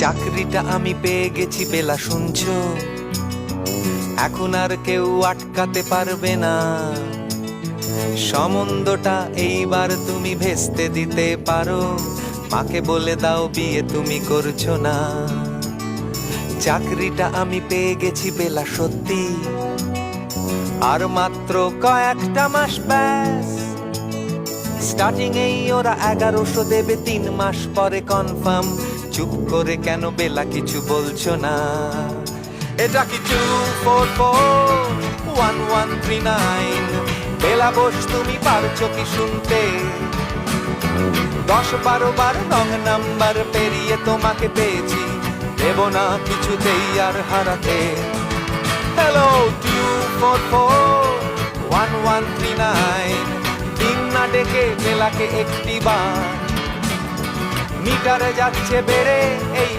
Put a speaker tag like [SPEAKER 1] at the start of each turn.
[SPEAKER 1] চাকরিটা আমি পেয়ে গেছি বেলা, শুনছো? এখন আর কেউ আটকাতে পারবে না। সম্বন্ধটা এইবার তুমি ভেস্তে দিতে পারো, মাকে বলে দাও বিয়ে তুমি করছো না। চাকরিটা আমি পেয়ে গেছি বেলা, সত্যি আর মাত্র কয়েকটা মাস ব্যাস। স্টার্টিং এই ওরা 1100 দেবে, 3 মাস পরে কনফার্ম। চুপ করে কেন বেলা কিছু বলছো না? এটা কি 2441139? বেলা বোস তুমি পারছো কি শুনতে? 10-12 বার রং নাম্বার পেরিয়ে তোমাকে পেয়েছি, দেব না কিছুতেই আর হারাতে। হ্যালো 2441139, দিন না ডেকে বেলাকে একটি বার। মিটারে যাচ্ছে বেড়ে এই